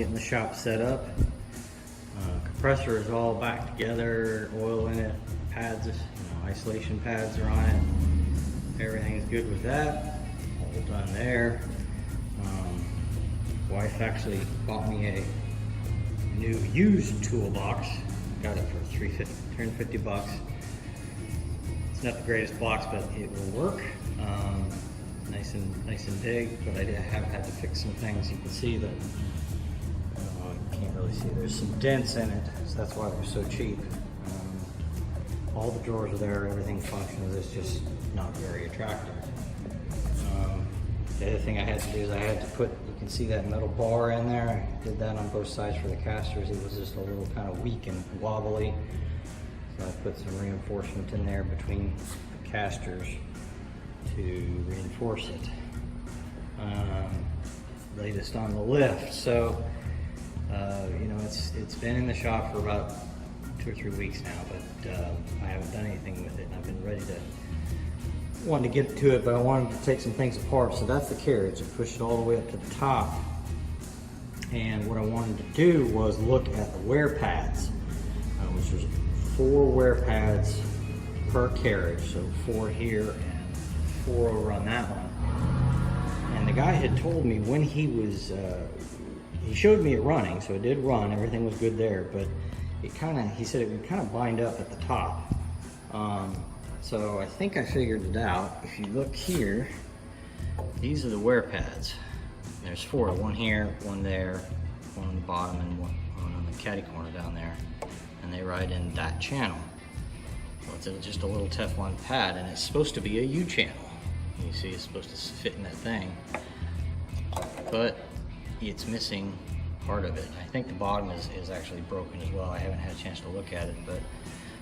getting the shop set up. Compressor is all back together, oil in it, pads, isolation pads are on it. Everything's good with that. All done there. Wife actually bought me a new used toolbox. Got it for $350. It's not the greatest box, but it will work. Nice and big, but I have had to fix some things. You can see that you can't really see. There's some dents in it, so that's why they're so cheap. All the drawers are there. Everything functions. It's just not very attractive. The other thing I had to do is I had to put, you can see that metal bar in there. I did that on both sides for the casters. It was just a little kind of weak and wobbly. So I put some reinforcement in there between the casters to reinforce it. Latest on the lift. So, it's been in the shop for about 2 or 3 weeks now, but I haven't done anything with it. And I've been ready to, wanted to get to it, but I wanted to take some things apart. So that's the carriage. I pushed it all the way up to the top. And what I wanted to do was look at the wear pads, which was 4 wear pads per carriage. So 4 here and 4 over on that one. And the guy had told me when he was, he showed me it running, so it did run, everything was good there, but he said it would kind of bind up at the top. So I think I figured it out. If you look here, these are the wear pads. There's 4, one here, one there, one on the bottom, and one on the caddy corner down there. And they ride in that channel. So it's just a little Teflon pad, and it's supposed to be a U channel. You see, it's supposed to fit in that thing, but it's missing part of it. I think the bottom is actually broken as well. I haven't had a chance to look at it, but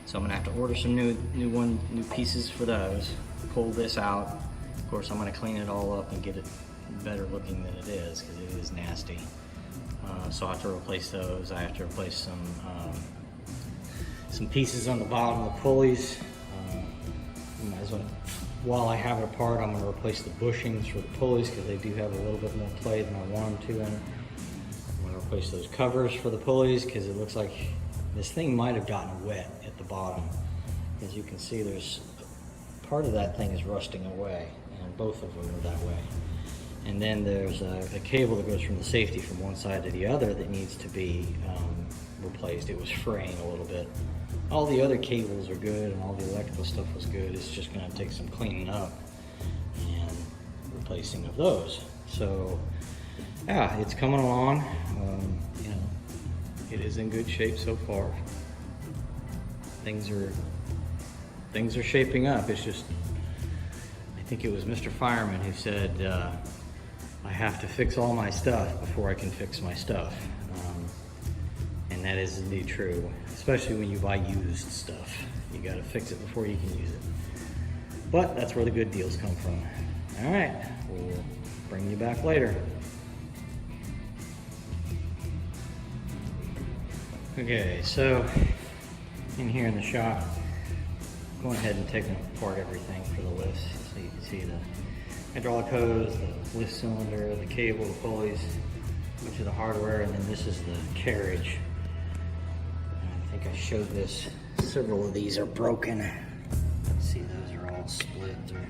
so I'm gonna have to order some new pieces for those. Pull this out. Of course, I'm gonna clean it all up and get it better looking than it is, because it is nasty. So I have to replace those. I have to replace some pieces on the bottom of the pulleys. While I have it apart, I'm going to replace the bushings for the pulleys, because they do have a little bit more play than I want them to in it. I'm going to replace those covers for the pulleys, because it looks like this thing might have gotten wet at the bottom. As you can see, there's part of that thing is rusting away, and both of them are that way. And then there's a cable that goes from the safety from one side to the other that needs to be replaced. It was fraying a little bit. All the other cables are good, and all the electrical stuff was good. It's just going to take some cleaning up and replacing of those. So yeah, it's coming along. It is in good shape so far. Things are shaping up. It's just, I think it was Mr. Fireman who said I have to fix all my stuff before I can fix my stuff. And that is indeed true, especially when you buy used stuff. You gotta fix it before you can use it. But that's where the good deals come from. All right, we'll bring you back later. Okay, so in here in the shop, going ahead and taking apart everything for the lifts. So you can see the hydraulic hose, the lift cylinder, the cable, the pulleys, a bunch of the hardware, and then this is the carriage. I think I showed this. Several of these are broken. See, those are all split. They're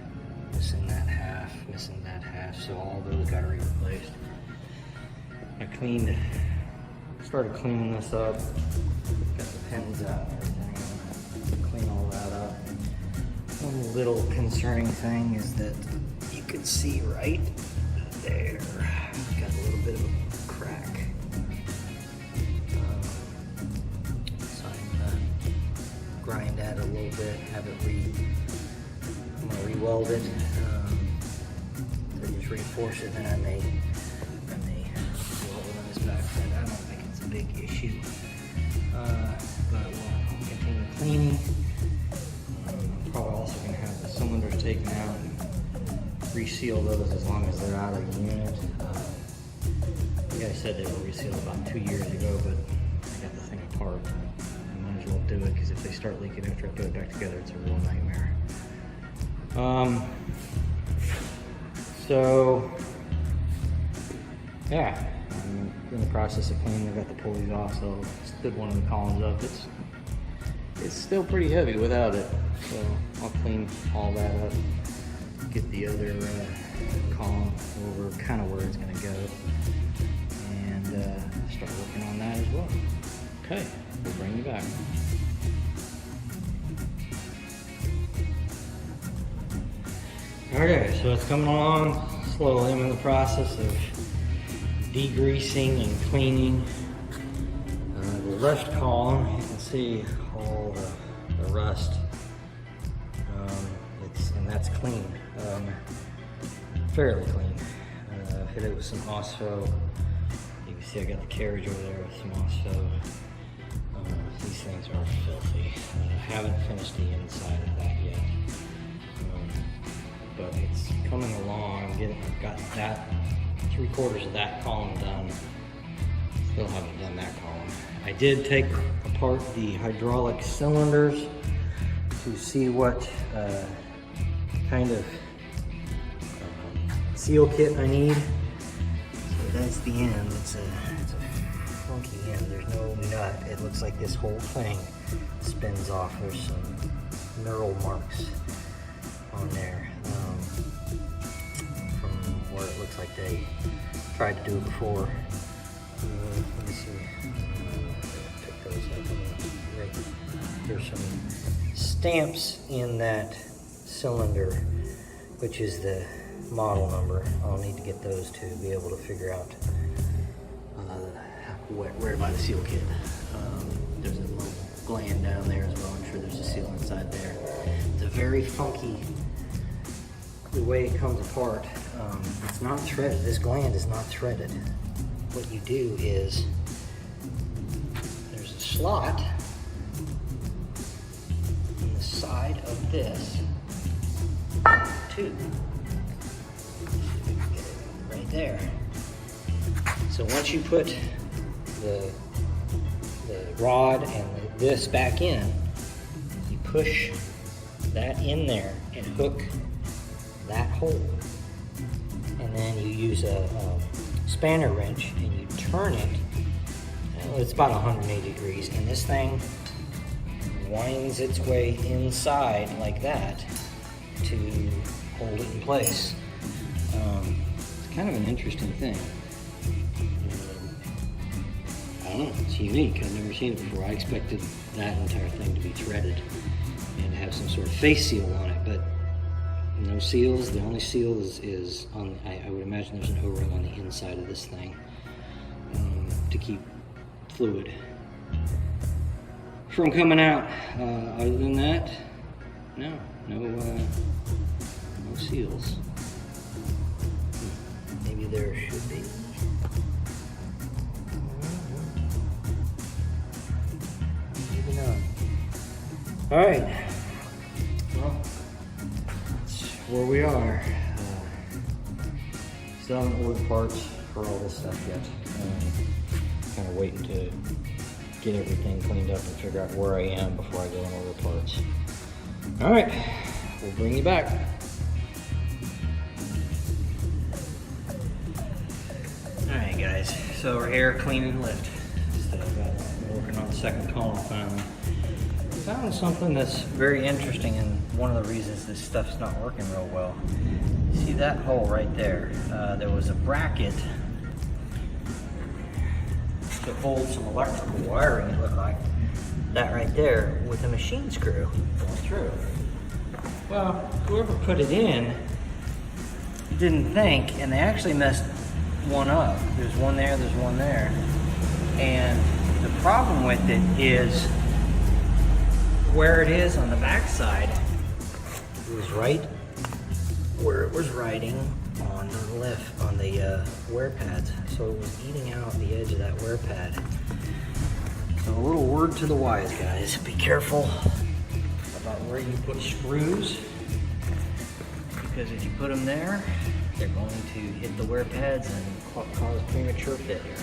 missing that half, so all those got to be replaced. I started cleaning this up. Got the pins out and everything. Clean all that up. One little concerning thing is that you can see right there, got a little bit of a crack. So I'm gonna grind that a little bit, have it I'm gonna re-weld it, then just reinforce it, then I may weld it on this back side. I don't think it's a big issue, but we'll continue cleaning. I'm probably also gonna have the cylinders taken out and reseal those as long as they're out of the unit. The guy said they were resealed about 2 years ago, but I got the thing apart. I might as well do it, because if they start leaking after I put it back together, it's a real nightmare. So yeah, I'm in the process of cleaning. I got the pulleys off, so stood one of the columns up. It's still pretty heavy without it, so I'll clean all that up, get the other column over kind of where it's going to go, and start working on that as well. Okay, we'll bring you back. Okay, so it's coming along slowly. I'm in the process of degreasing and cleaning the left column. You can see all the rust, and that's clean, fairly clean. Hit it with some OSFO. You can see I got the carriage over there with some OSFO. These things are filthy. I haven't finished the inside of that yet, but it's coming along. I've got that 3/4 of that column done. Still haven't done that column. I did take apart the hydraulic cylinders to see what kind of seal kit I need. So that's the end. It's a funky end. There's no nut. It looks like this whole thing spins off. There's some knurl marks on there from where it looks like they tried to do it before. Let me see. Pick those up. Right. There's some stamps in that cylinder, which is the model number. I'll need to get those to be able to figure out where to buy the seal kit. There's a little gland down there as well. I'm sure there's a seal inside there. It's a very funky, the way it comes apart. It's not threaded. This gland is not threaded. What you do is there's a slot in the side of this tube. Right there. So once you put the rod and this back in, you push that in there and hook that hole, and then you use a spanner wrench and you turn it. It's about 180 degrees, and this thing winds its way inside like that to hold it in place. It's kind of an interesting thing. I don't know, it's unique. I've never seen it before. I expected that entire thing to be threaded and have some sort of face seal on it, but no seals. The only seal is on, I would imagine there's an O-ring on the inside of this thing to keep fluid from coming out. Other than that, no seals. Maybe there should be. Maybe not. All right. Well, that's where we are. Still haven't ordered parts for all this stuff yet. Kind of waiting to get everything cleaned up and figure out where I am before I go and order parts. All right, we'll bring you back. All right, guys. So we're here cleaning lift. Working on the second column finally. Found something that's very interesting, and one of the reasons this stuff's not working real well. See that hole right there? There was a bracket to hold some electrical wiring, it looked like. That right there with a machine screw going through. Well, whoever put it in didn't think, and they actually messed one up. There's one there, there's one there. And the problem with it is where it is on the back side is right where it was riding on the lift, on the wear pads. So it was eating out the edge of that wear pad. So a little word to the wise, guys. Be careful about where you put screws, because if you put them there, they're going to hit the wear pads and cause premature failure.